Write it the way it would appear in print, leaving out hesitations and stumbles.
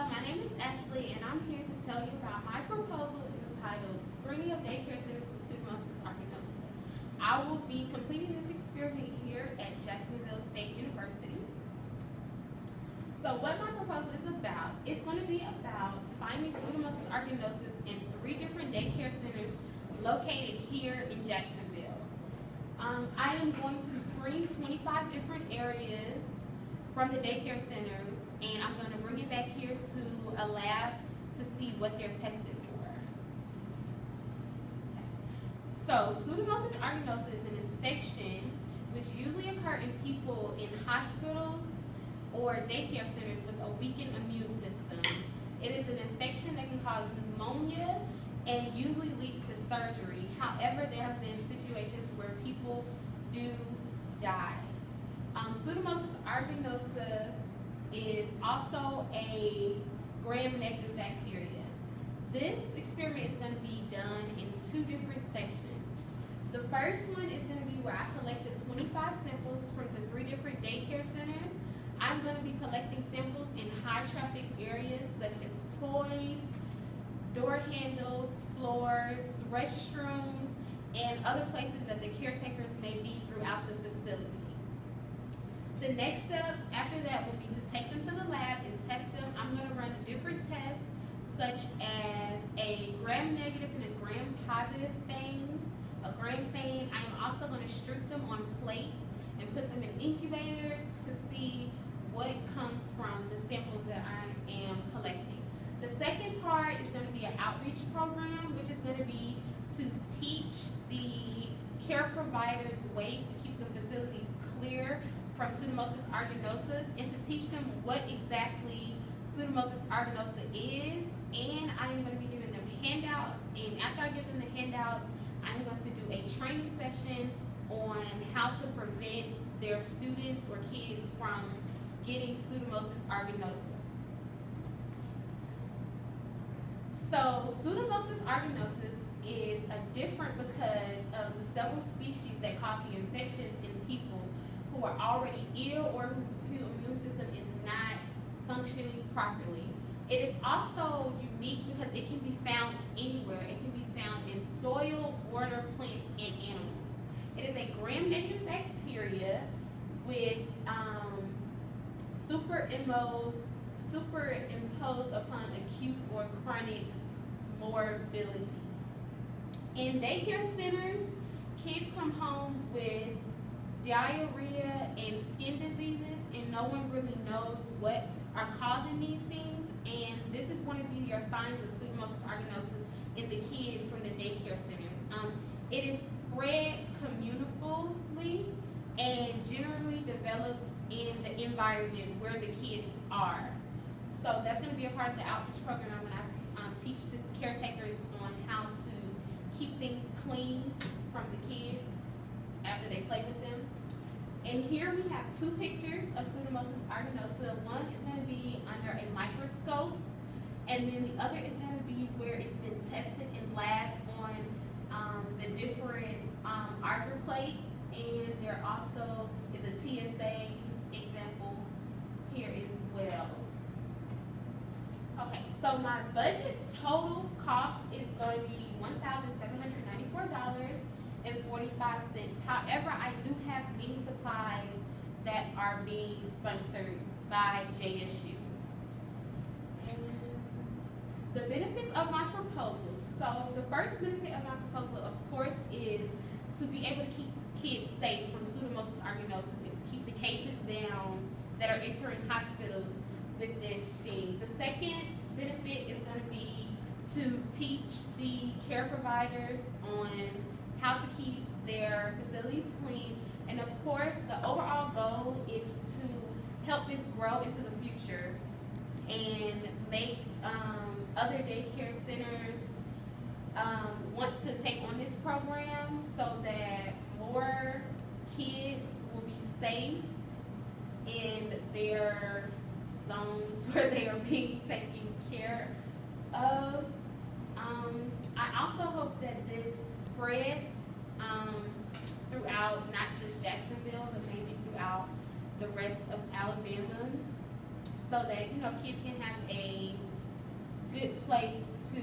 my name is Ashley, and I'm here to tell you about my proposal entitled Screening of Daycare Centers for Pseudomonas aeruginosa. I will be completing this experiment here at Jacksonville State University. So what my proposal is about, it's going to be about finding Pseudomonas aeruginosa in 3 different daycare centers located here in Jacksonville. I am going to screen 25 different areas from the daycare centers, and I'm going to bring it back here to a lab to see what they're tested for. So, Pseudomonas aeruginosa is an infection which usually occurs in people in hospitals or daycare centers with a weakened immune system. It is an infection that can cause pneumonia and usually leads to surgery. However, there have been situations where people do die. Pseudomonas aeruginosa is also a gram-negative bacteria. This experiment is going to be done in 2 different sections. The first one is going to be where I collected 25 samples from the 3 different daycare centers. I'm going to be collecting samples in high-traffic areas such as toys, door handles, floors, restrooms, and other places that the caretakers may be throughout the facility. The next step after that will be to take them to the lab and test them. I'm going to run different tests such as a gram-negative and a gram-positive stain, a gram stain. I am also going to strip them on plates and put them in incubators to see what comes from the samples that I am collecting. The second part is going to be an outreach program, which is going to be to teach the care providers ways to keep the facilities clear from Pseudomonas aeruginosa and to teach them what exactly Pseudomonas aeruginosa is. And I'm going to be giving them handouts, and after I give them the handouts, I'm going to do a training session on how to prevent their students or kids from getting Pseudomonas aeruginosa. So Pseudomonas aeruginosa is different because of the several species that cause the infections in people who are already ill or whose immune system is not functioning properly. It is also unique because it can be found anywhere. It can be found in soil, water, plants, and animals. It is a gram-negative bacteria with superimposed upon acute or chronic morbidity. In daycare centers, kids come home with diarrhea and skin diseases, and no one really knows what are causing these things, and this is going to be your signs of Pseudomonas aeruginosa in the kids from the daycare centers. It is spread communicably and generally develops in the environment where the kids are. So that's going to be a part of the outreach program when I teach the caretakers on how to keep things clean from the kids after they play with them. And here we have 2 pictures of Pseudomonas aeruginosa. One is going to be under a microscope, and then the other is going to be where it's been tested in labs on the different agar plates, and there also is a TSA example here as well. Okay, so my budget total cost is going to be $1,794.45. However, I do have cleaning supplies that are being sponsored by JSU. And the benefits of my proposal. So the first benefit of my proposal, of course, is to be able to keep kids safe from Pseudomonas aeruginosa and to keep the cases down that are entering hospitals with this thing. The second benefit is going to be to teach the care providers on how to keep their facilities clean, and of course the overall goal is to help this grow into the future and make other daycare centers want to take on this program so that more kids will be safe in their zones where they are being taken care of. I also hope that this spreads throughout not just Jacksonville, but maybe throughout the rest of Alabama. so that, you know, kids can have a good place to